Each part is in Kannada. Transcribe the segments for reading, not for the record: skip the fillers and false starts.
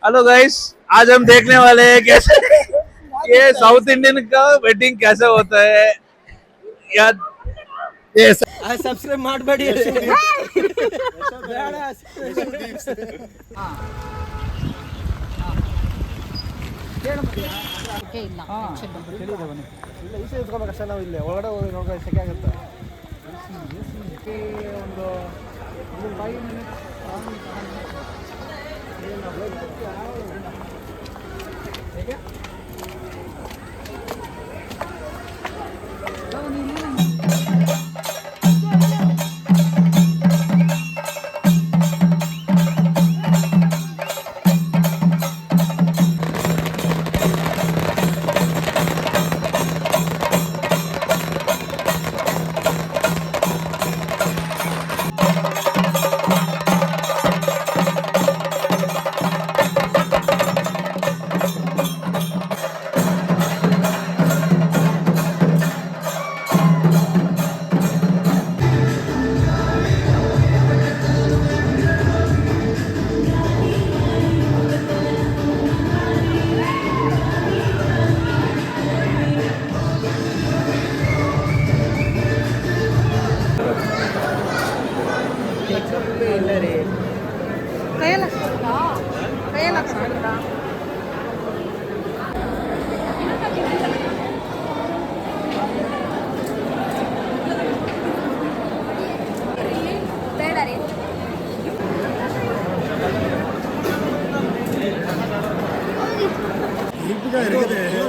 हेलो गाइस, आज हम देखने वाले हैं कैसे ये साउथ इंडियन का वेडिंग कैसे होता है यार। ये ಸಬ್ಸ್ಕ್ರೈಬ್ ಮಾಡಬೇಡಿ. ಕಷ್ಟ ನಾವು ಇಲ್ಲಿ ಒಳಗಡೆ ಹೋಗಿ ನೋಡೋ ಸೆಕೆ ಆಗುತ್ತೆ. ಒಂದು 5 ಮಿನಿಟ್ಸ್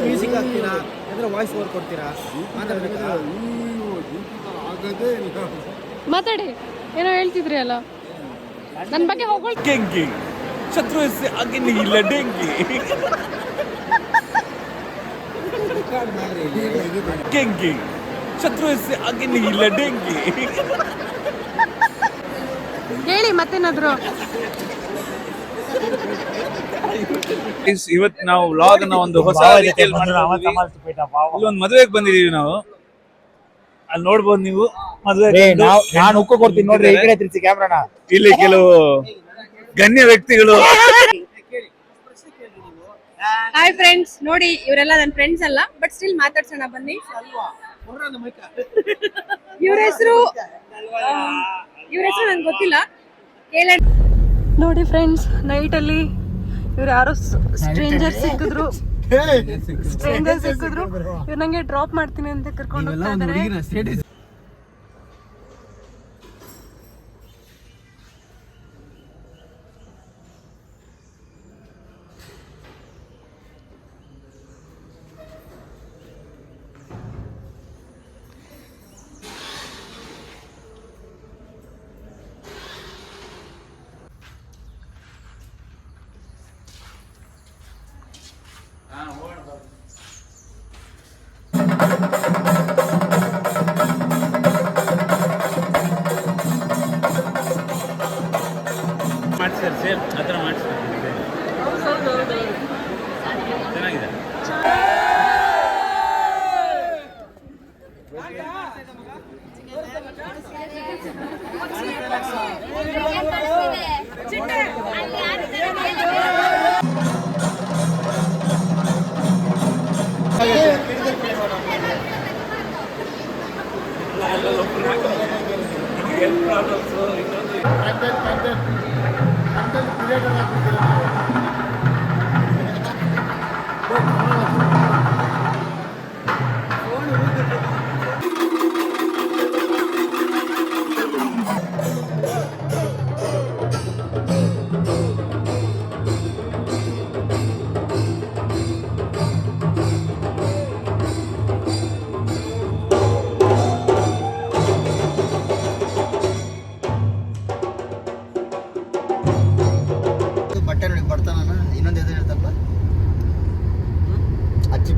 ಮ್ಯೂಸಿಕ್ ಹಾಕ್ತೀರಾ ಅಂದ್ರೆ ವಾಯ್ಸ್ ಓವರ್ ಕೊಡ್ತೀರಾ? ಮಾತಾಡಿ, ಏನೋ ಹೇಳ್ತಿದ್ರಿ ಅಲ್ಲ ನನ್ನ ಬಗ್ಗೆ ಹೊಗಳ್ಕೆಂಗೆ ಶತ್ರು ಹೆಸರು ಆಗಿ ಇಲ್ಲ ಡೆಂಗಿ ಕೆಂಗಿ ಶತ್ರು ಹೆಸರು ಆಗಿ ಇಲ್ಲ ಡೆಂಗಿ ಹೇಳಿ ಮತ್ತೇನಾದ್ರು. ಇವತ್ತು ನಾವು ವ್ಲಾಗ್ ನ ಒಂದು ಹೊಸ ರೀತಿಯಲ್ಲಿ ಒಂದು ಮದುವೆಗೆ ಬಂದಿದೀವಿ ನಾವು. ಅಲ್ಲಿ ನೋಡ್ಬೋದು ನೀವು ಮದುವೆ. ನಾನು ಉಕ್ಕು ಕೊಡ್ತೀನಿ ನೋಡ್ರಿ, ಈ ಕಡೆ ತಿರ್ಸಿ ಕ್ಯಾಮ್ರಾನ. ಇಲ್ಲಿ ಕೆಲವು ಗಣ್ಯ ವ್ಯಕ್ತಿಗಳು. ಹಾಯ್ ಫ್ರೆಂಡ್ಸ್, ನೋಡಿ ಇವರೆಲ್ಲ ನನ್ನ ಫ್ರೆಂಡ್ಸ್ ಅಲ್ಲ, ಬಟ್ ಸ್ಟಿಲ್ ಮಾತಾಡ್ಸೋಣ ಬನ್ನಿ. ಇವ್ರ ಹೆಸರು ನಂಗೆ ಗೊತ್ತಿಲ್ಲ. ನೋಡಿ ಫ್ರೆಂಡ್ಸ್, ನೈಟ್ ಅಲ್ಲಿ ಇವ್ರು ಯಾರೋ ಸ್ಟ್ರೇಂಜರ್ ಸಿಕ್ಕಿದ್ರು. ಇವ್ರು ನಂಗೆ ಡ್ರಾಪ್ ಮಾಡ್ತೀನಿ ಅಂತ ಕರ್ಕೊಂಡು ಹೋಗ್ತಾ ಇದ್ದಾರೆ. ಮಾಡ್ತಾರೆ ಸೇಮ್ ಆ ಥರ ಮಾಡಿಸ್ತಾರೆ. ಚೆನ್ನಾಗಿದೆ.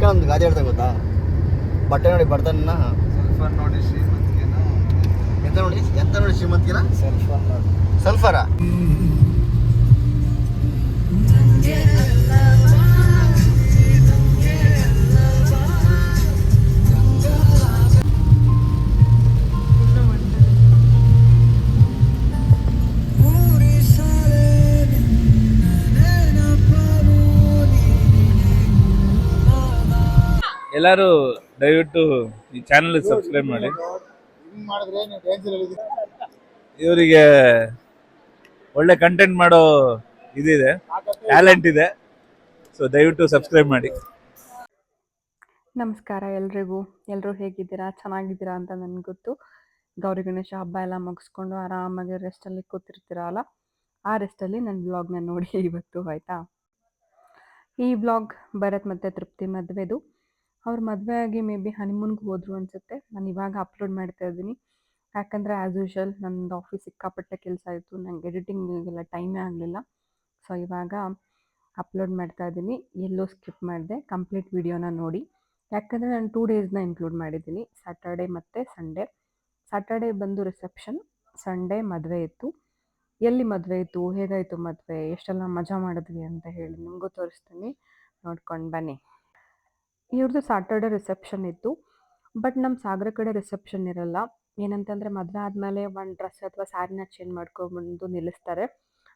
ಒಂದು ಗಾದೆ ಹೇಳ್ತಾ ಗೊತ್ತಾ? ಬಟ್ಟೆ ನೋಡಿ ಬಡತನ, ನೋಡಿ ಶ್ರೀಮಂತಿಗೆನ, ಎಂತ ನೋಡಿ ಶ್ರೀಮಂತಿಗೆನ, ಸಲ್ಫರ. ಎಲ್ಲರೂ ದಯವಿಟ್ಟು ಈ ಚಾನಲ್ ಸಬ್ಸ್ಕ್ರೈಬ್ ಮಾಡಿ. ಇವರಿಗೆ ಒಳ್ಳೆ ಕಂಟೆಂಟ್ ಮಾಡೋ ಇದಿದೆ, ಟ್ಯಾಲೆಂಟ್ ಇದೆ. ಸೊ ದಯವಿಟ್ಟು ಸಬ್ಸ್ಕ್ರೈಬ್ ಮಾಡಿ. ನಮಸ್ಕಾರ ಎಲ್ರಿಗೂ. ಎಲ್ಲರೂ ಹೇಗಿದ್ದೀರಾ? ಚೆನ್ನಾಗಿದ್ದೀರಾ ಅಂತ ನನಗೆ ಗೊತ್ತು. ಗೌರಿ ಗಣೇಶ ಹಬ್ಬ ಎಲ್ಲ ಮುಗಿಸ್ಕೊಂಡು ಆರಾಮಾಗಿ ರೆಸ್ಟಲ್ಲಿ ಕೂತಿರ್ತೀರಲ್ಲ, ಆ ರೆಸ್ಟಲ್ಲಿ ನನ್ನ ವ್ಲಾಗ್ನ ನೋಡಿ ಇವತ್ತು, ಆಯಿತಾ? ಈ ವ್ಲಾಗ್ ಭರತ್ ಮತ್ತು ತೃಪ್ತಿ ಮದುವೆದು. ಅವ್ರ ಮದುವೆ ಆಗಿ ಮೇ ಬಿ ಹನಿಮೂನ್ಗೆ ಹೋದ್ರು ಅನಿಸುತ್ತೆ. ನಾನು ಇವಾಗ ಅಪ್ಲೋಡ್ ಮಾಡ್ತಾ ಇದ್ದೀನಿ, ಯಾಕಂದರೆ ಆ್ಯಸ್ ಯೂಶುವಲ್ ನನ್ನದು ಆಫೀಸ್ ಸಿಕ್ಕಾಪಟ್ಟೆ ಕೆಲಸ ಇತ್ತು, ನಂಗೆ ಎಡಿಟಿಂಗಿಗೆಲ್ಲ ಟೈಮೇ ಆಗಲಿಲ್ಲ. ಸೊ ಇವಾಗ ಅಪ್ಲೋಡ್ ಮಾಡ್ತಾ ಇದ್ದೀನಿ. ಎಲ್ಲೋ ಸ್ಕಿಪ್ ಮಾಡಿದೆ, ಕಂಪ್ಲೀಟ್ ವಿಡಿಯೋನ ನೋಡಿ. ಯಾಕಂದರೆ ನಾನು 2 ಡೇಸ್ನ ಇನ್ಕ್ಲೂಡ್ ಮಾಡಿದ್ದೀನಿ, ಸ್ಯಾಟರ್ಡೆ ಮತ್ತು ಸಂಡೇ. ಸ್ಯಾಟರ್ಡೆ ಬಂದು ರಿಸೆಪ್ಷನ್, ಸಂಡೇ ಮದುವೆ ಇತ್ತು. ಎಲ್ಲಿ ಮದುವೆ ಇತ್ತು, ಹೇಗಾಯಿತು ಮದುವೆ, ಎಷ್ಟೆಲ್ಲ ಮಜಾ ಮಾಡಿದ್ವಿ ಅಂತ ಹೇಳಿ ನಿಮಗೂ ತೋರಿಸ್ತೀನಿ, ನೋಡ್ಕೊಂಡು ಬನ್ನಿ. ಇವ್ರದ್ದು ಸ್ಯಾಟರ್ಡೆ ರಿಸೆಪ್ಷನ್ ಇತ್ತು. ಬಟ್ ನಮ್ಮ ಸಾಗರ ಕಡೆ ರಿಸೆಪ್ಷನ್ ಇರಲ್ಲ. ಏನಂತಂದರೆ ಮದುವೆ ಆದಮೇಲೆ ಒಂದು ಡ್ರೆಸ್ ಅಥವಾ ಸ್ಯಾರಿನ ಚೇಂಜ್ ಮಾಡ್ಕೊಂಡ್ಬಂದು ನಿಲ್ಲಿಸ್ತಾರೆ,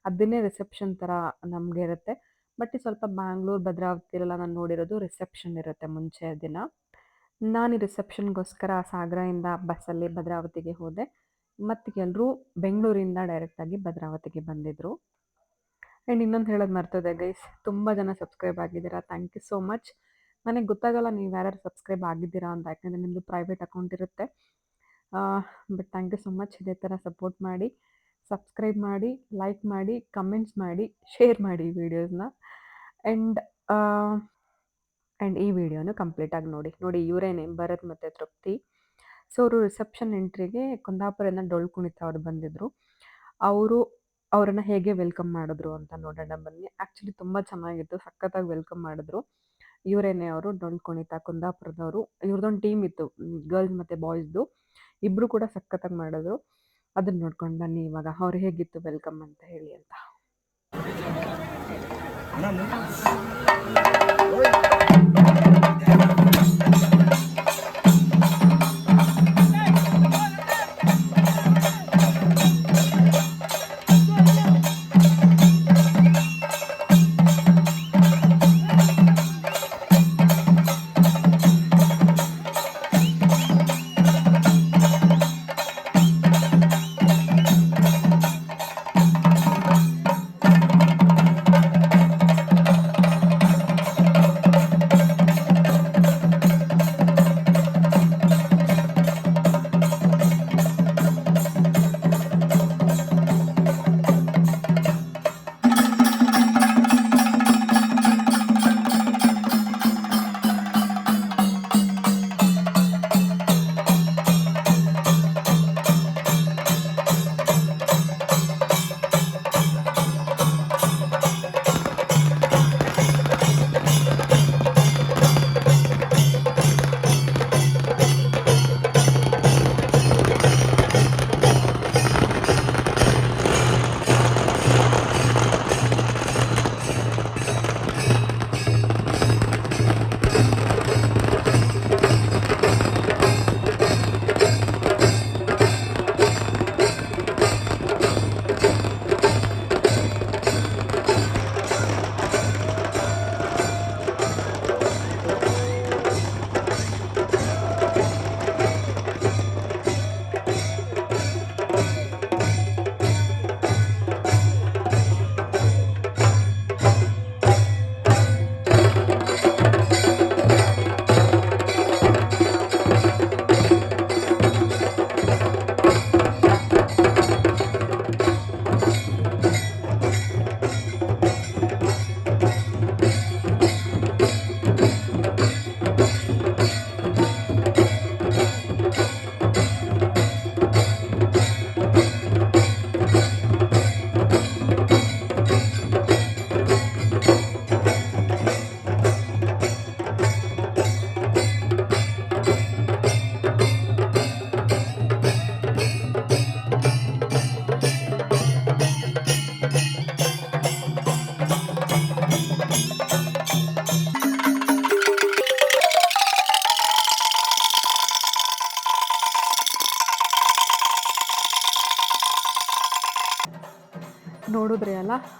ಅದನ್ನೇ ರಿಸೆಪ್ಷನ್ ಥರ ನಮಗೆ ಇರುತ್ತೆ. ಬಟ್ ಈ ಸ್ವಲ್ಪ ಬ್ಯಾಂಗ್ಳೂರು ಭದ್ರಾವತಿಲೆಲ್ಲ ನಾನು ನೋಡಿರೋದು ರಿಸೆಪ್ಷನ್ ಇರುತ್ತೆ ಮುಂಚೆ ದಿನ. ನಾನು ಈ ರಿಸೆಪ್ಷನ್ಗೋಸ್ಕರ ಸಾಗರದಿಂದ ಬಸ್ಸಲ್ಲಿ ಭದ್ರಾವತಿಗೆ ಹೋದೆ, ಮತ್ತು ಎಲ್ಲರೂ ಬೆಂಗಳೂರಿಂದ ಡೈರೆಕ್ಟಾಗಿ ಭದ್ರಾವತಿಗೆ ಬಂದಿದ್ದರು. ಆ್ಯಂಡ್ ಇನ್ನೊಂದು ಹೇಳೋದು ಮರ್ತದೆ ಗೈಸ್, ತುಂಬ ಜನ ಸಬ್ಸ್ಕ್ರೈಬ್ ಆಗಿದ್ದೀರಾ, ಥ್ಯಾಂಕ್ ಯು ಸೋ ಮಚ್. ನನಗೆ ಗೊತ್ತಾಗಲ್ಲ ನೀವು ಯಾರ್ಯಾರು ಸಬ್ಸ್ಕ್ರೈಬ್ ಆಗಿದ್ದೀರಾ ಅಂತ, ಯಾಕಂದರೆ ನಿಮ್ಮದು ಪ್ರೈವೇಟ್ ಅಕೌಂಟ್ ಇರುತ್ತೆ. But thank you so much. ಇದೇ ಥರ ಸಪೋರ್ಟ್ ಮಾಡಿ, ಸಬ್ಸ್ಕ್ರೈಬ್ ಮಾಡಿ, ಲೈಕ್ ಮಾಡಿ, ಕಮೆಂಟ್ಸ್ ಮಾಡಿ, ಶೇರ್ ಮಾಡಿ ಈ ವಿಡಿಯೋಸ್ನ. ಆ್ಯಂಡ್ ಈ ವಿಡಿಯೋನು ಕಂಪ್ಲೀಟಾಗಿ ನೋಡಿ. ಇವರೇನೆ ಭರತ್ ಮತ್ತು ತೃಪ್ತಿ. ಸೊ ಅವರು ರಿಸೆಪ್ಷನ್ ಎಂಟ್ರಿಗೆ ಕುಂದಾಪುರದಿಂದ ಡೊಳ್ಳು ಕುಣಿತ ಅವ್ರು ಬಂದಿದ್ದರು. ಅವರನ್ನು ಹೇಗೆ ವೆಲ್ಕಮ್ ಮಾಡಿದ್ರು ಅಂತ ನೋಡೋಣ ಬನ್ನಿ. ಆ್ಯಕ್ಚುಲಿ ತುಂಬ ಚೆನ್ನಾಗಿತ್ತು, ಸಖತ್ತಾಗಿ ವೆಲ್ಕಮ್ ಮಾಡಿದ್ರು. ಇವರೇನೆ ಅವರು ಡೊಳ್ಳು ಕುಣಿತ ಕುಂದಾಪುರದವರು. ಇವ್ರದ್ದೊಂದು ಟೀಮ್ ಇತ್ತು, ಗರ್ಲ್ಸ್ ಮತ್ತು ಬಾಯ್ಸ್ದು, ಇಬ್ಬರು ಕೂಡ ಸಖತ್ತಾಗಿ ಮಾಡಿದ್ರು. ಅದನ್ನು ನೋಡ್ಕೊಂಡು ಬನ್ನಿ ಇವಾಗ, ಅವ್ರು ಹೇಗಿತ್ತು ವೆಲ್ಕಮ್ ಅಂತ ಹೇಳಿ ಅಂತ.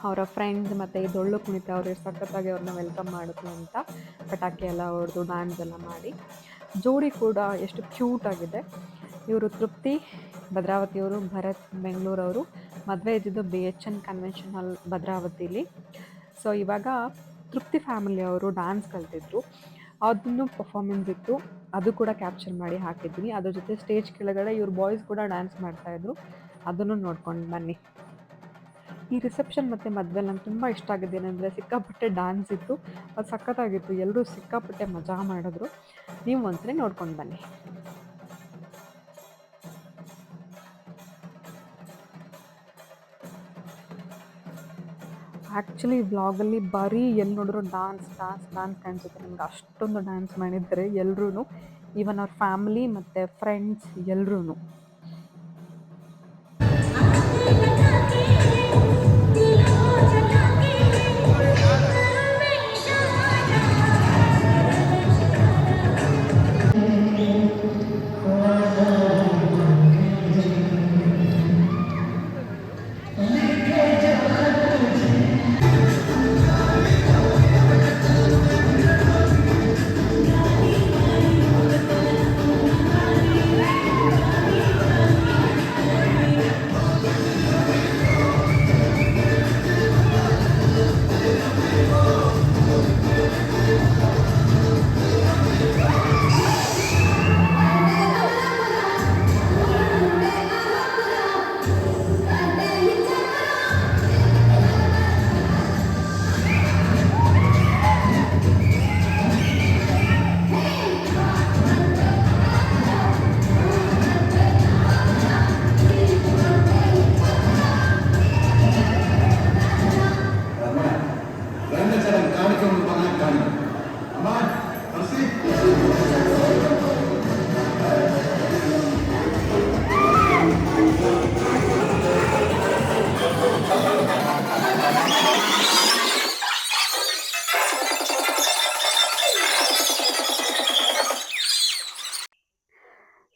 ಅವರ ಫ್ರೆಂಡ್ಸ್ ಮತ್ತು ಈ ಡೊಳ್ಳು ಕುಣಿತ ಅವ್ರು ಸಖತ್ತಾಗಿ ಅವ್ರನ್ನ ವೆಲ್ಕಮ್ ಮಾಡಿದ್ರು ಅಂತ ಪಟಾಕಿ ಎಲ್ಲ ಹೊಡೆದು ಡ್ಯಾನ್ಸ್ ಎಲ್ಲ ಮಾಡಿ. ಜೋಡಿ ಕೂಡ ಎಷ್ಟು ಕ್ಯೂಟಾಗಿದೆ. ಇವರು ತೃಪ್ತಿ ಭದ್ರಾವತಿಯವರು, ಭರತ್ ಬೆಂಗಳೂರವರು. ಮದುವೆ ಇದ್ದಿದ್ದು BHN ಕನ್ವೆನ್ಷನ್ ಹಾಲ್ ಭದ್ರಾವತಿಲಿ. ಸೊ ಇವಾಗ ತೃಪ್ತಿ ಫ್ಯಾಮಿಲಿಯವರು ಡ್ಯಾನ್ಸ್ ಕಲ್ತಿದ್ರು, ಅದನ್ನು ಪರ್ಫಾರ್ಮೆನ್ಸ್ ಇತ್ತು, ಅದು ಕೂಡ ಕ್ಯಾಪ್ಚರ್ ಮಾಡಿ ಹಾಕಿದ್ದೀನಿ. ಅದ್ರ ಜೊತೆ ಸ್ಟೇಜ್ ಕೆಳಗಡೆ ಇವ್ರ ಬಾಯ್ಸ್ ಕೂಡ ಡ್ಯಾನ್ಸ್ ಮಾಡ್ತಾಯಿದ್ರು, ಅದನ್ನು ನೋಡ್ಕೊಂಡು ಬನ್ನಿ. ಈ ರಿಸೆಪ್ಷನ್ ಮತ್ತು ಮದುವೆ ನಂಗೆ ತುಂಬ ಇಷ್ಟ ಆಗಿದೆ. ಏನಂದರೆ ಸಿಕ್ಕಾಪಟ್ಟೆ ಡ್ಯಾನ್ಸ್ ಇತ್ತು, ಅದು ಸಖತ್ತಾಗಿತ್ತು. ಎಲ್ಲರೂ ಸಿಕ್ಕಾಪಟ್ಟೆ ಮಜಾ ಮಾಡಿದ್ರು. ನೀವು ಒಂದ್ಸರಿ ನೋಡ್ಕೊಂಡು ಬನ್ನಿ. ಆ್ಯಕ್ಚುಲಿ ವ್ಲಾಗಲ್ಲಿ ಬರೀ ಎಲ್ಲಿ ನೋಡಿದ್ರು ಡ್ಯಾನ್ಸ್ ಕಾಣಿಸುತ್ತೆ ನಿಮ್ಗೆ. ಅಷ್ಟೊಂದು ಡ್ಯಾನ್ಸ್ ಮಾಡಿದ್ದಾರೆ ಎಲ್ಲರೂ, ಈವನ್ ಅವ್ರ ಫ್ಯಾಮಿಲಿ ಮತ್ತು ಫ್ರೆಂಡ್ಸ್ ಎಲ್ಲರೂ.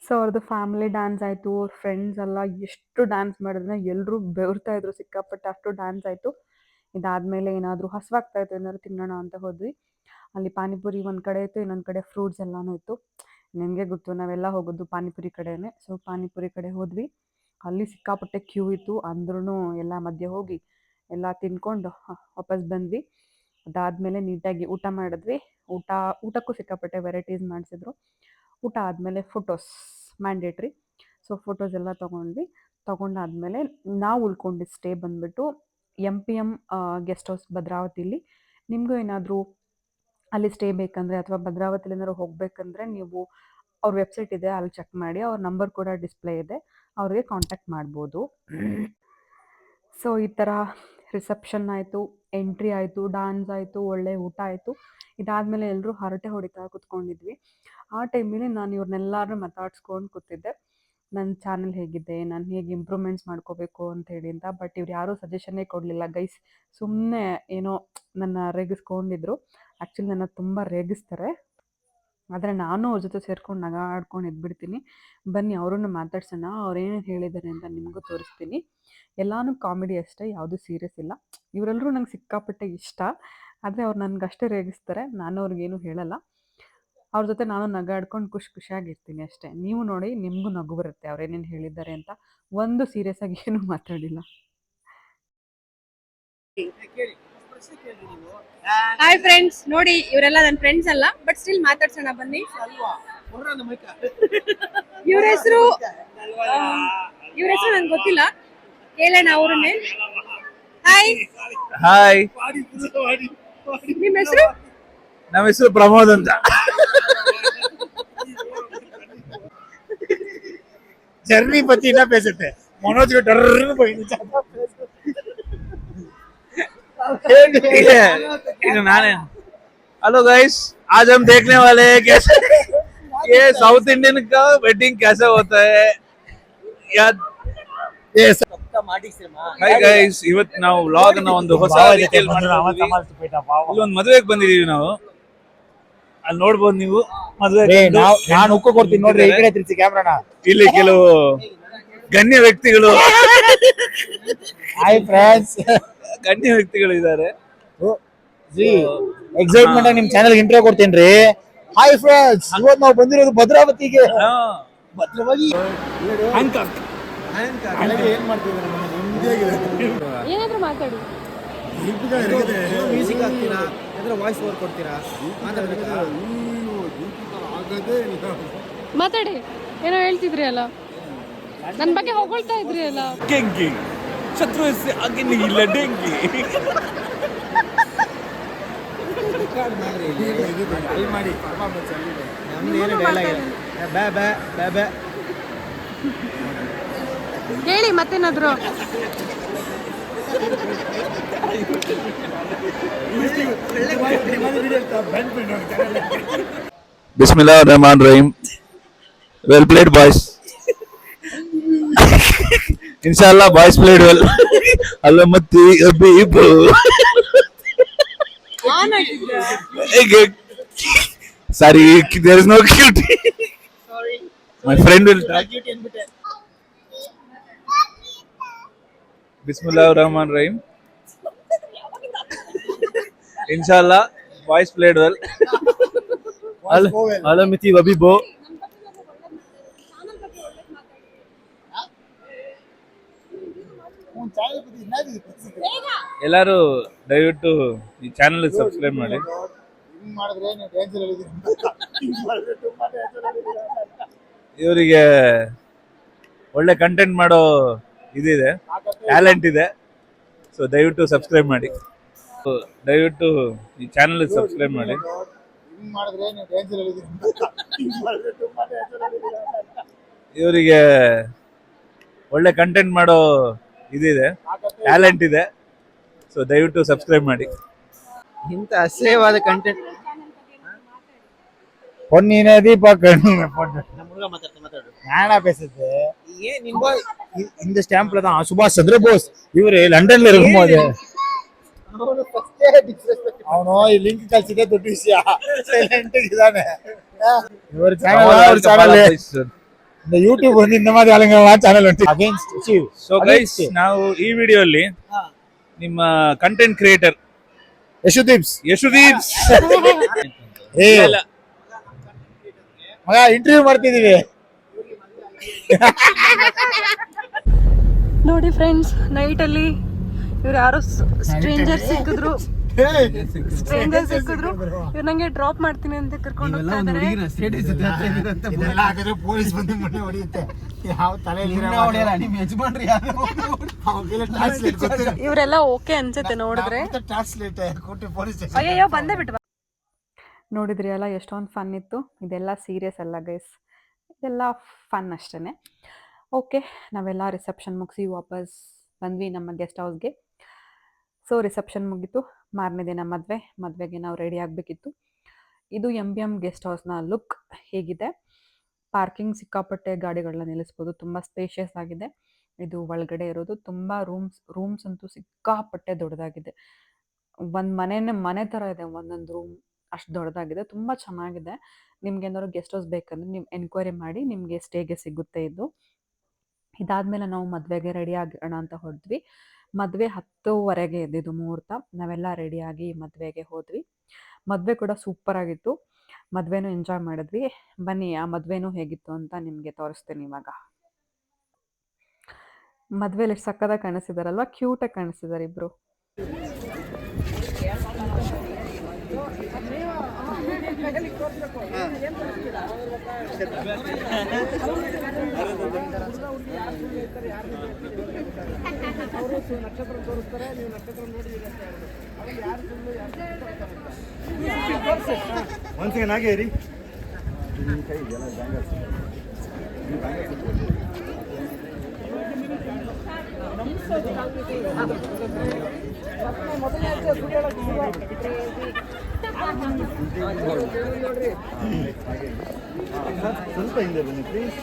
ಸೊ ಅವ್ರದ್ದು ಫ್ಯಾಮಿಲಿ ಡ್ಯಾನ್ಸ್ ಆಯಿತು, ಅವ್ರ ಫ್ರೆಂಡ್ಸ್ ಎಲ್ಲ ಎಷ್ಟು ಡ್ಯಾನ್ಸ್ ಮಾಡಿದ್ರೆ ಎಲ್ಲರೂ ಬೆವರ್ತಾಯಿದ್ರು ಸಿಕ್ಕಾಪಟ್ಟೆ, ಅಷ್ಟು ಡ್ಯಾನ್ಸ್ ಆಯಿತು. ಇದಾದಮೇಲೆ ಏನಾದರೂ ಹಸಿವಾಗ್ತಾಯಿತ್ತು, ಏನಾದ್ರು ತಿನ್ನೋಣ ಅಂತ ಹೋದ್ವಿ. ಅಲ್ಲಿ ಪಾನಿಪುರಿ ಒಂದು ಕಡೆ ಇತ್ತು, ಇನ್ನೊಂದು ಕಡೆ ಫ್ರೂಟ್ಸ್ ಎಲ್ಲನೂ ಇತ್ತು. ನಿಮಗೆ ಗೊತ್ತು ನಾವೆಲ್ಲ ಹೋಗೋದು ಪಾನಿಪುರಿ ಕಡೆಯೇ. ಸೊ ಪಾನಿಪುರಿ ಕಡೆ ಹೋದ್ವಿ. ಅಲ್ಲಿ ಸಿಕ್ಕಾಪಟ್ಟೆ ಕ್ಯೂ ಇತ್ತು, ಅಂದ್ರೂ ಎಲ್ಲ ಮಧ್ಯೆ ಹೋಗಿ ಎಲ್ಲ ತಿನ್ಕೊಂಡು ವಾಪಸ್ ಬಂದ್ವಿ. ಅದಾದಮೇಲೆ ನೀಟಾಗಿ ಊಟ ಮಾಡಿದ್ವಿ. ಊಟಕ್ಕೂ ಸಿಕ್ಕಾಪಟ್ಟೆ ವೆರೈಟೀಸ್ ಮಾಡಿಸಿದ್ರು. ಊಟ ಆದಮೇಲೆ ಫೋಟೋಸ್ ಮ್ಯಾಂಡೇಟ್ರಿ. ಸೊ ಫೋಟೋಸ್ ಎಲ್ಲ ತೊಗೊಂಡಾದ್ಮೇಲೆ ನಾವು ಉಳ್ಕೊಂಡಿದ್ದು ಸ್ಟೇ ಬಂದುಬಿಟ್ಟು MPM ಗೆಸ್ಟ್ ಹೌಸ್ ಭದ್ರಾವತಿಲಿ. ನಿಮಗೂ ಏನಾದರೂ ಅಲ್ಲಿ ಸ್ಟೇ ಬೇಕಂದರೆ ಅಥವಾ ಭದ್ರಾವತಿಲಿ ಏನಾದ್ರು ಹೋಗಬೇಕಂದ್ರೆ ನೀವು ಅವ್ರ ವೆಬ್ಸೈಟ್ ಇದೆ, ಅಲ್ಲಿ ಚೆಕ್ ಮಾಡಿ. ಅವ್ರ ನಂಬರ್ ಕೂಡ ಡಿಸ್ಪ್ಲೇ ಇದೆ, ಅವ್ರಿಗೆ ಕಾಂಟ್ಯಾಕ್ಟ್ ಮಾಡ್ಬೋದು. ಸೊ ಈ ಥರ ರಿಸೆಪ್ಷನ್ ಆಯಿತು, ಎಂಟ್ರಿ ಆಯಿತು, ಡ್ಯಾನ್ಸ್ ಆಯಿತು, ಒಳ್ಳೆ ಊಟ ಆಯಿತು. ಇದಾದಮೇಲೆ ಎಲ್ಲರೂ ಹರಟೆ ಹೊಡಿತಾ ಕೂತ್ಕೊಂಡಿದ್ವಿ. ಆ ಟೈಮಲ್ಲಿ ನಾನು ಇವ್ರನ್ನೆಲ್ಲರೂ ಮಾತಾಡ್ಸ್ಕೊಂಡು ಕೂತಿದ್ದೆ, ನನ್ನ ಚಾನಲ್ ಹೇಗಿದೆ, ನಾನು ಹೇಗೆ ಇಂಪ್ರೂವ್ಮೆಂಟ್ಸ್ ಮಾಡ್ಕೋಬೇಕು ಅಂತೇಳಿ ಅಂತ. ಬಟ್ ಇವ್ರು ಯಾರೂ ಸಜೆಷನ್ನೇ ಕೊಡಲಿಲ್ಲ ಗೈಸ್, ಸುಮ್ಮನೆ ಏನೋ ನನ್ನ ರೇಗಿಸ್ಕೊಂಡಿದ್ರು. ಆ್ಯಕ್ಚುಲಿ ನನ್ನ ತುಂಬ ರೇಗಿಸ್ತಾರೆ, ಆದರೆ ನಾನು ಅವ್ರ ಜೊತೆ ಸೇರ್ಕೊಂಡು ನಗಾಡ್ಕೊಂಡು ಎದ್ಬಿಡ್ತೀನಿ. ಬನ್ನಿ ಅವರನ್ನು ಮಾತಾಡ್ಸೋಣ, ಅವ್ರೇನು ಹೇಳಿದ್ದಾರೆ ಅಂತ ನಿಮಗೂ ತೋರಿಸ್ತೀನಿ. ಎಲ್ಲನೂ ಕಾಮಿಡಿ ಅಷ್ಟೇ, ಯಾವುದೂ ಸೀರಿಯಸ್ ಇಲ್ಲ. ಇವರೆಲ್ಲರೂ ನಂಗೆ ಸಿಕ್ಕಾಪಟ್ಟೆ ಇಷ್ಟ, ಆದರೆ ಅವ್ರು ನನಗಷ್ಟೇ ರೇಗಿಸ್ತಾರೆ, ನಾನು ಅವ್ರಿಗೇನು ಹೇಳಲ್ಲ. ಅವ್ರ ಜೊತೆ ನಾನು ನಗಾಡ್ಕೊಂಡು ಖುಷಿಯಾಗಿರ್ತೀನಿ ಅಷ್ಟೇ. ನೀವು ನೋಡಿ, ನಿಮಗೂ ನಗು ಬರುತ್ತೆ ಅವ್ರೇನೇನು ಹೇಳಿದ್ದಾರೆ ಅಂತ. ಒಂದು ಸೀರಿಯಸ್ ಆಗಿ ಏನೂ ಮಾತಾಡಿಲ್ಲ. ಹಾಯ್ ಫ್ರೆಂಡ್ಸ್, ನೋಡಿ ಇವರೆಲ್ಲ ನನ್ನ ಫ್ರೆಂಡ್ಸ್ ಅಲ್ಲ, ಬಟ್ ಸ್ಟಿಲ್ ಮಾತಾಡ್ಸೋಣ ಬನ್ನಿ. ಇವ್ರ ಹೆಸರು ನಂಗೆ ಗೊತ್ತಿಲ್ಲ, ಕೇಳೋಣ ಅವ್ರನ್ನೇ. ಹಾಯ್ ಹಾಯ್, ನಿಮ್ಮ ಹೆಸರು? ನಮ್ಮ ಹೆಸರು ಪ್ರಮೋದ್ ಅಂತ. जर्नी पति ना पैसे मनोज को डर नाने। हेलो गाइस, आज हम देखने वाले हैं कैसे ये साउथ इंडियन का वेडिंग कैसे होता है याद. ಹಾಯ್ ಗೈಸ್, ಇವತ್ತು ನಾವು ವ್ಲಾಗ್ ನ ಒಂದು ಹೊಸ ರೀತಿಯಲ್ಲಿ ಇಲ್ಲೊಂದು ಮದುವೆಗೆ ಬಂದಿದೀವಿ ನಾವು. ಅಲ್ಲಿ ನೋಡ್ಬೋದು ನೀವು ಮದುವೆ. ನಾನು ಉಕ್ಕು ಕೊಡ್ತೀನಿ ನೋಡ್ರಿ, ಈ ಕಡೆ ತಿರ್ಸಿ ಕ್ಯಾಮ್ರಾನ. ಇಲ್ಲಿ ಕೆಲವು ಗಣ್ಯ ವ್ಯಕ್ತಿಗಳು, ಹಾಯ್ ಫ್ರೆಂಡ್ಸ್, ಗಣ್ಯ ವ್ಯಕ್ತಿಗಳಿದ್ದಾರೆ. ಎಕ್ಸೈಟ್ಮೆಂಟ್ ನಿಮ್ ಚಾನಲ್ ಇಂಟ್ರೋ ಕೊಡ್ತೀನಿ. ಹಾಯ್ ಫ್ರೆಂಡ್ಸ್, ಇವತ್ತು ನಾವು ಬಂದಿರೋದು ಭದ್ರಾವತಿಗೆ. ಭದ್ರವಾಗಿ ಏನ್ ಮಾಡ್ತಿದ್ದಾರೆ? ಏನಾದ್ರೂ ಮಾತಾಡಿ. ಮ್ಯೂಸಿಕ್ ಹಾಕ್ತೀರಾ ಅಂದ್ರೆ ವಾಯ್ಸ್ ಓವರ್ ಕೊಡ್ತೀರಾ? ಮಾತಾಡಿ. ಏನೋ ಹೇಳ್ತಿದ್ರಿ ಅಲ್ಲ, ನನ್ನ ಬಗ್ಗೆ ಹೊಗಳ್ತಾ ಇದ್ರಿ ಅಲ್ಲ. ಗೆಂಗಿ ಶತ್ರು ಆಗಿ ಇಲ್ಲ ಡೆಂಗಿ. ಹೇಳಿ ಮತ್ತೇನಾದ್ರು. Bismillah Rahman Rahim. Well played, boys. Inshallah, boys played well. Alamati Abibu. Sorry, there is no cute. Sorry. My friend will try. Bismillah Rahman Rahim. Inshallah, boys played well. Alamati Abibu. ಎಲ್ಲರೂ ದಯವಿಟ್ಟು ಈ ಚಾನೆಲ್ ಸಬ್ಸ್ಕ್ರೈಬ್ ಮಾಡಿ. ಇವರಿಗೆ ಒಳ್ಳೆ ಕಂಟೆಂಟ್ ಮಾಡೋ ಇದಿದೆ, ಟ್ಯಾಲೆಂಟ್ ಇದೆ. ಸೊ ದಯವಿಟ್ಟು ಸಬ್ಸ್ಕ್ರೈಬ್ ಮಾಡಿ. ದಯವಿಟ್ಟು ಈ ಚಾನೆಲ್ ಸಬ್ಸ್ಕ್ರೈಬ್ ಮಾಡಿ. ಇವರಿಗೆ ಒಳ್ಳೆ ಕಂಟೆಂಟ್ ಮಾಡೋ ಇದಿದೆ, ಟ್ಯಾಲೆಂಟ್ ಇದೆ. ಸೊ ದಯವಿಟ್ಟು ಸಬ್ಸ್ಕ್ರೈಬ್ ಮಾಡಿ. ಇಂಥ ಅಸಹ್ಯವಾದ ಕಂಟೆಂಟ್ பொன்னி நதி பக்கம் நானா பேசுறது இந்த ஸ்டாம்ப்ல தான் சுபாஷ் சந்திர போஸ் இவரு லண்டன்ல இருக்கும்போது அவனோ லிங்க் கழிச்சுட்டே தொட்டுச்சியா சைலண்ட் இதானே ஒரு சேனல் இந்த ಯೂಟ್ಯೂಬ್ வந்து இந்த மாதிரி ஆளுங்க ಚಾನೆಲ್ ಉಂಟು ಅಗೇನ್ಸ್ಟ್ ಅಚೀವ್. ಸೊ ಗೈಸ್, ನಾವು ಈ ವಿಡಿಯೋಲಿ ನಿಮ್ಮ ಕಂಟೆಂಟ್ ಕ್ರಿಯೇಟರ್ ಯಶುದೀಪ್ ಏ ಮಗ ಇಂಟರ್ವ್ಯೂ ಮಾಡ್ತಿದೀವಿ. ನೋಡಿ ಫ್ರೆಂಡ್ಸ್, ನೈಟಲ್ಲಿ ಇವ್ರು ಯಾರೋ ಸ್ಟ್ರೇಂಜರ್ ಸಿಕ್ಕಿದ್ರು. ಇವ್ರು ನಂಗೆ ಡ್ರಾಪ್ ಮಾಡ್ತೀನಿ ಅಂತ ಕರ್ಕೊಂಡು ಹೋಗ್ತಾ ಇದ್ದಾರೆ. ಪೊಲೀಸ್ ಬಂದು ಮನೆ ಹೊಡೆಯುತ್ತೆ. ಯಾವ ತಲೆ ಇವರೆಲ್ಲ ಓಕೆ ಅನ್ಸುತ್ತೆ ನೋಡಿದ್ರೆ. ಅಯ್ಯೋ ಬಂದೇ ಬಿಟ್ಟು. ನೋಡಿದ್ರಿ ಅಲ್ಲ ಎಷ್ಟೊಂದು ಫನ್ ಇತ್ತು. ಇದೆಲ್ಲ ಸೀರಿಯಸ್ ಅಲ್ಲ ಗೈಸ್, ಇದೆಲ್ಲ ಫನ್ ಅಷ್ಟೇ. ಓಕೆ, ನಾವೆಲ್ಲ ರಿಸೆಪ್ಷನ್ ಮುಗಿಸಿ ವಾಪಸ್ ಬಂದ್ವಿ ನಮ್ಮ ಗೆಸ್ಟ್ ಹೌಸ್ಗೆ. ಸೊ ರಿಸೆಪ್ಷನ್ ಮುಗೀತು. ಮಾರನೇ ದಿನ ಮದುವೆಗೆ ನಾವು ರೆಡಿ ಆಗಬೇಕಿತ್ತು. ಇದು MBM ಗೆಸ್ಟ್ ಹೌಸ್ನ ಲುಕ್ ಹೇಗಿದೆ. ಪಾರ್ಕಿಂಗ್ ಸಿಕ್ಕಾಪಟ್ಟೆ ಗಾಡಿಗಳನ್ನ ನಿಲ್ಲಿಸ್ಬೋದು. ತುಂಬ ಸ್ಪೇಷಿಯಸ್ ಆಗಿದೆ. ಇದು ಒಳಗಡೆ ಇರೋದು. ತುಂಬ ರೂಮ್ಸ್ ಅಂತೂ ಸಿಕ್ಕಾಪಟ್ಟೆ ದೊಡ್ಡದಾಗಿದೆ. ಒಂದು ಮನೆ ಥರ ಇದೆ ಒಂದೊಂದು ರೂಮ್, ಅಷ್ಟು ದೊಡ್ಡದಾಗಿದೆ. ತುಂಬ ಚೆನ್ನಾಗಿದೆ. ನಿಮ್ಗೆ ಏನಾದ್ರು ಗೆಸ್ಟ್ ಹೌಸ್ ಬೇಕಂದ್ರೆ ನೀವು ಎನ್ಕ್ವೈರಿ ಮಾಡಿ, ನಿಮಗೆ ಸ್ಟೇಗೆ ಸಿಗುತ್ತೆ ಇದು. ಇದಾದಮೇಲೆ ನಾವು ಮದುವೆಗೆ ರೆಡಿ ಆಗೋಣ ಅಂತ ಹೊರದ್ವಿ. ಮದುವೆ 10:15 ಇದ್ದಿದ್ದು ಮುಹೂರ್ತ. ನಾವೆಲ್ಲ ರೆಡಿಯಾಗಿ ಮದುವೆಗೆ ಹೋದ್ವಿ. ಮದುವೆ ಕೂಡ ಸೂಪರ್ ಆಗಿತ್ತು. ಮದುವೆನೂ ಎಂಜಾಯ್ ಮಾಡಿದ್ವಿ. ಬನ್ನಿ ಆ ಮದುವೆನೂ ಹೇಗಿತ್ತು ಅಂತ ನಿಮಗೆ ತೋರಿಸ್ತೀನಿ ಇವಾಗ. ಮದುವೆಲಿ ಎಷ್ಟು ಸಕ್ಕದಾಗಿ ಕಾಣಿಸ್ತಿದಾರಲ್ವ, ಕ್ಯೂಟಾಗಿ ಕಾಣಿಸ್ತಿದ್ದಾರೆ ಇಬ್ಬರು. ಒಂದ್ಸೇನಾಗೇರಿ ಸ್ವಲ್ಪ ಹಿಂದೆ ಬನ್ನಿ ಪ್ಲೀಸ್.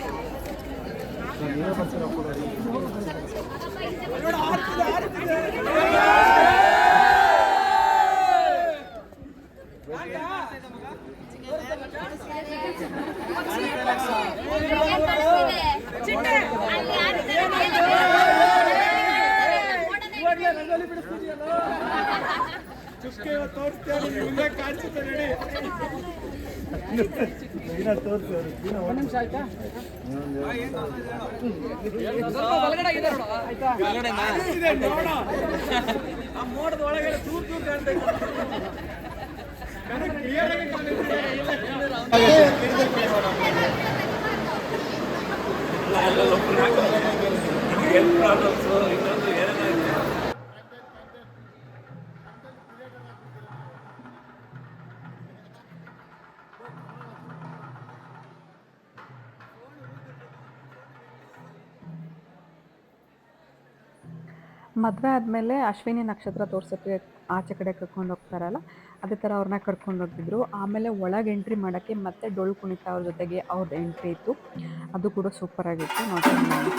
ಮದುವೆ ಆದಮೇಲೆ ಅಶ್ವಿನಿ ನಕ್ಷತ್ರ ತೋರ್ಸೋಕ್ಕೆ ಆಚೆ ಕಡೆ ಕರ್ಕೊಂಡು ಹೋಗ್ತಾರಲ್ಲ, ಅದೇ ಥರ ಅವ್ರನ್ನ ಕರ್ಕೊಂಡು ಹೋಗಿದ್ರು. ಆಮೇಲೆ ಒಳಗೆ ಎಂಟ್ರಿ ಮಾಡೋಕ್ಕೆ ಮತ್ತೆ ಡೊಳ್ಳು ಕುಣಿತ ಅವ್ರ ಜೊತೆಗೆ ಅವ್ರದ್ದು ಎಂಟ್ರಿ ಇತ್ತು. ಅದು ಕೂಡ ಸೂಪರಾಗಿತ್ತು. ನೋಡ್ಕೊಂಡು ಬನ್ನಿ.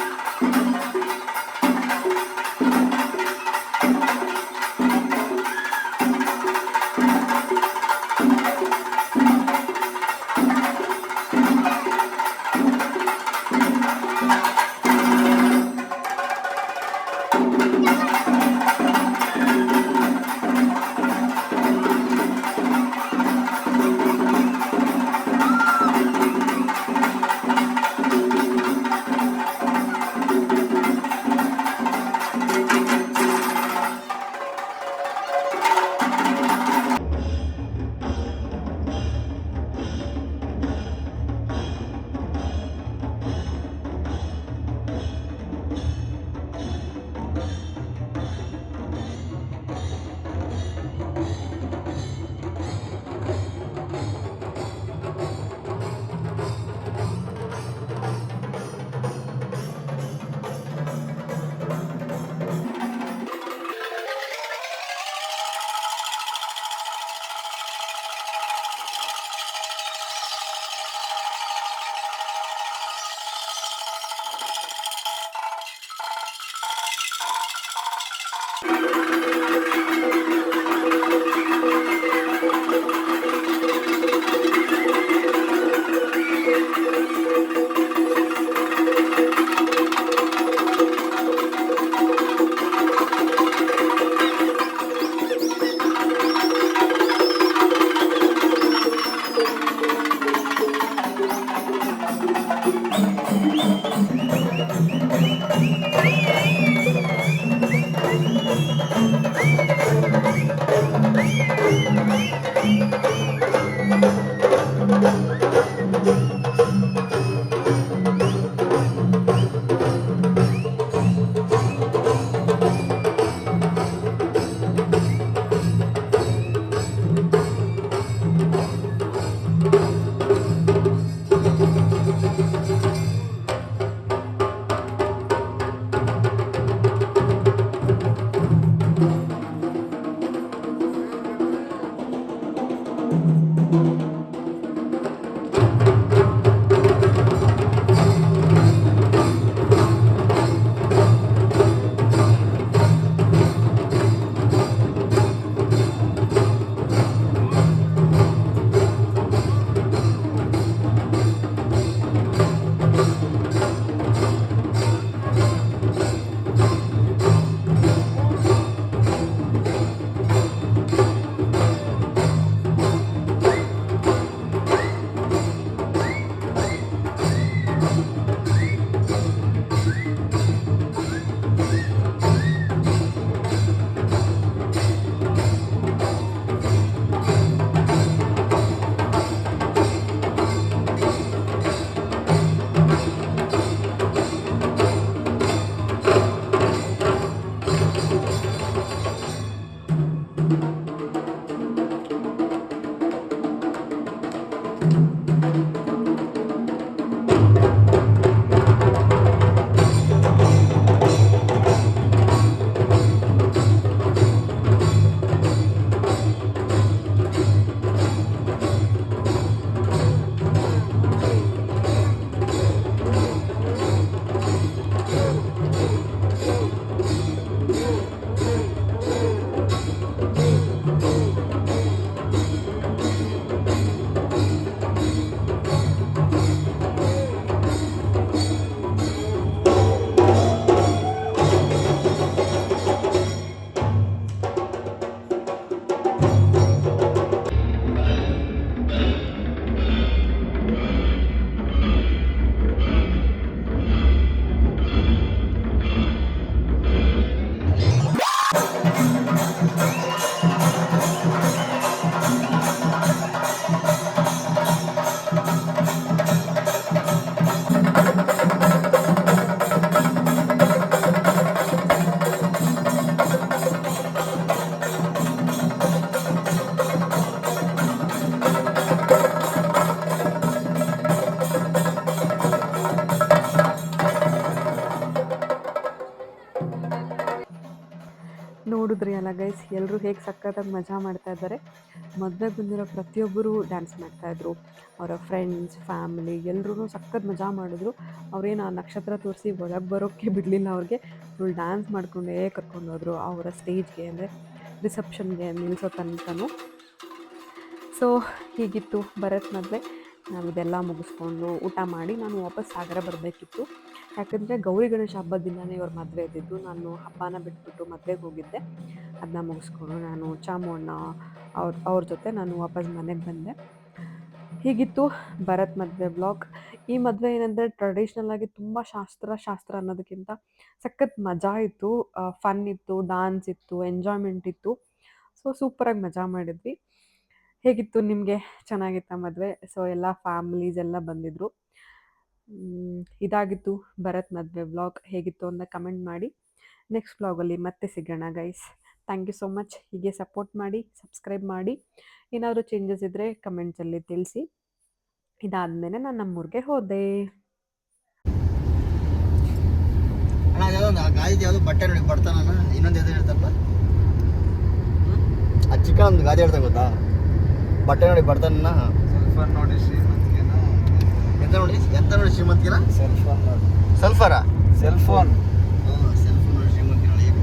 ಗೈಸ್, ಎಲ್ಲರೂ ಹೇಗೆ ಸಖತ್ತಾಗಿ ಮಜಾ ಮಾಡ್ತಾ ಇದ್ದಾರೆ. ಮದುವೆಗೆ ಬಂದಿರೋ ಪ್ರತಿಯೊಬ್ಬರು ಡ್ಯಾನ್ಸ್ ಮಾಡ್ತಾಯಿದ್ರು. ಅವರ ಫ್ರೆಂಡ್ಸ್, ಫ್ಯಾಮಿಲಿ ಎಲ್ಲರೂ ಸಖತ್ ಮಜಾ ಮಾಡಿದ್ರು. ಅವ್ರೇನು ಆ ನಕ್ಷತ್ರ ತೋರಿಸಿ ಒಳಗೆ ಬರೋಕ್ಕೆ ಬಿಡಲಿಲ್ಲ ಅವ್ರಿಗೆ. ಫುಲ್ ಡ್ಯಾನ್ಸ್ ಮಾಡಿಕೊಂಡೇ ಕರ್ಕೊಂಡೋದ್ರು ಅವರ ಸ್ಟೇಜ್ಗೆ, ಅಂದರೆ ರಿಸೆಪ್ಷನ್ಗೆ ನಿಲ್ಲಿಸೋ ತನಕನೂ. ಸೊ ಹೀಗಿತ್ತು ಭರತ್ ಮದುವೆ. ನಾವು ಇದೆಲ್ಲ ಮುಗಿಸ್ಕೊಂಡು ಊಟ ಮಾಡಿ ನಾನು ವಾಪಸ್ ಸಾಗರ ಬರಬೇಕಿತ್ತು. ಯಾಕಂದರೆ ಗೌರಿ ಗಣೇಶ ಹಬ್ಬದ ದಿನವೇ ಇವ್ರ ಮದುವೆ ಇದ್ದಿದ್ದು. ನಾನು ಹಬ್ಬನ ಬಿಟ್ಬಿಟ್ಟು ಮದುವೆಗೆ ಹೋಗಿದ್ದೆ. ಅದನ್ನ ಮುಗಿಸ್ಕೊಂಡು ನಾನು ಚಾಮುಂಡನ ಅವ್ರ ಜೊತೆ ನಾನು ವಾಪಸ್ ಮನೆಗೆ ಬಂದೆ. ಹೀಗಿತ್ತು ಭರತ್ ಮದುವೆ ವ್ಲಾಗ್. ಈ ಮದುವೆ ಏನಂದರೆ ಟ್ರೆಡಿಷ್ನಲ್ ಆಗಿ ತುಂಬ ಶಾಸ್ತ್ರ ಅನ್ನೋದಕ್ಕಿಂತ ಸಖತ್ ಮಜಾ ಇತ್ತು, ಫನ್ ಇತ್ತು, ಡಾನ್ಸ್ ಇತ್ತು, ಎಂಜಾಯ್ಮೆಂಟ್ ಇತ್ತು. ಸೊ ಸೂಪರಾಗಿ ಮಜಾ ಮಾಡಿದ್ವಿ. ಹೇಗಿತ್ತು ನಿಮಗೆ? ಚೆನ್ನಾಗಿತ್ತ ಮದುವೆ? ಸೊ ಎಲ್ಲ ಫ್ಯಾಮಿಲೀಸ್ ಎಲ್ಲ ಬಂದಿದ್ದರು. ಇದಾಗಿತ್ತು ಭರತ್ ಮದುವೆ ವ್ಲಾಗ್. ಹೇಗಿತ್ತು ಅಂತ ಕಮೆಂಟ್ ಮಾಡಿ. ನೆಕ್ಸ್ಟ್ ವ್ಲಾಗಲ್ಲಿ ಮತ್ತೆ ಸಿಗೋಣ guys. Thank you so much. ಹೀಗೆ ಸಪೋರ್ಟ್ ಮಾಡಿ, ಸಬ್ಸ್ಕ್ರೈಬ್ ಮಾಡಿ. ಏನಾದರೂ ಚೇಂಜಸ್ ಇದ್ದರೆ ಕಮೆಂಟ್ಸಲ್ಲಿ ತಿಳಿಸಿ. ಇದಾದಮೇಲೆ ನಾನು ನಮ್ಮೂರಿಗೆ ಹೋದೆ. ಅಣ್ಣ ಅದ್ಯಾವುದೋ ಗಾದಿ ಯಾವುದು ಬಟ್ಟೆ ನೋಡಿ ಬರ್ತಾನ. ಇನ್ನೊಂದು ಎದು ಹೇಳ್ತಪ್ಪ, ಆ ಚಿಕ್ಕ ಒಂದು ಗಾದಿ ಹೇಳ್ತಾ ಗೊತ್ತಾ? ಬಟ್ಟೆ ನೋಡಿ ಬರ್ತಾನ. ಸಲ್ಫರ್ ನೋಡಿ ಶ್ರೀಮಂತಿಗೆನ. ಎಂತ ನೋಡಿ ಶ್ರೀಮಂತಿಗೆನ? ಸಲ್ಫರ್ ನೋಡಿ. ಸಲ್ಫರ ಸೆಲ್ಫೋನ್. ಸೆಲ್ಫ್ ನೋಡಿ ಶ್ರೀಮಂತಿಗೆ ಹೇಗೆ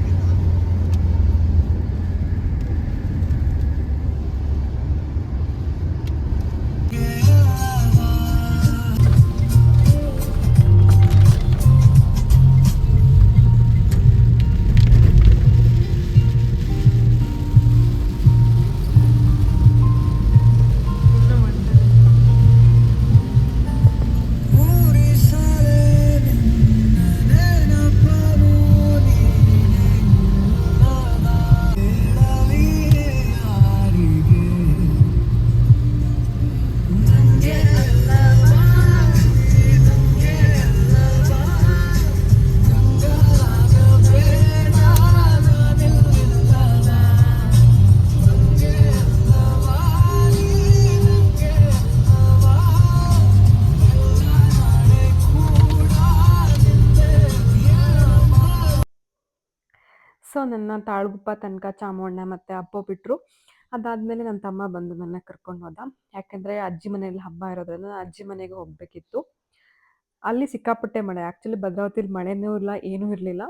ಸೊ ನನ್ನ ತಾಳ್ಗುಪ್ಪ ತನಕ ಚಾಮುಂಡ ಮತ್ತು ಅಪ್ಪು ಬಿಟ್ಟರು. ಅದಾದಮೇಲೆ ನನ್ನ ತಮ್ಮ ಬಂದು ನನ್ನ ಕರ್ಕೊಂಡು ಹೋದ. ಯಾಕೆಂದರೆ ಅಜ್ಜಿ ಮನೇಲಿ ಹಬ್ಬ ಇರೋದ್ರಿಂದ ನಾನು ಅಜ್ಜಿ ಮನೆಗೆ ಹೋಗಬೇಕಿತ್ತು. ಅಲ್ಲಿ ಸಿಕ್ಕಾಪಟ್ಟೆ ಮಳೆ. ಆ್ಯಕ್ಚುಲಿ ಭದ್ರಾವತಿಲಿ ಮಳೆನೂ ಇಲ್ಲ, ಏನೂ ಇರಲಿಲ್ಲ.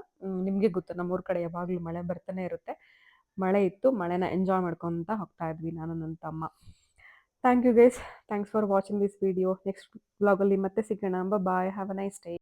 ನಿಮಗೆ ಗೊತ್ತು, ನಮ್ಮೂರ ಕಡೆ ಯಾವಾಗಲೂ ಮಳೆ ಬರ್ತಾನೆ ಇರುತ್ತೆ. ಮಳೆ ಇತ್ತು, ಮಳೆನ ಎಂಜಾಯ್ ಮಾಡ್ಕೊತ ಹೋಗ್ತಾ ಇದ್ವಿ ನಾನು ನನ್ನ ತಮ್ಮ. Thank you guys. Thanks for watching this video. Next ವ್ಲಾಗಲ್ಲಿ ಮತ್ತೆ ಸಿಗೋಣ. Bye. Have a nice day.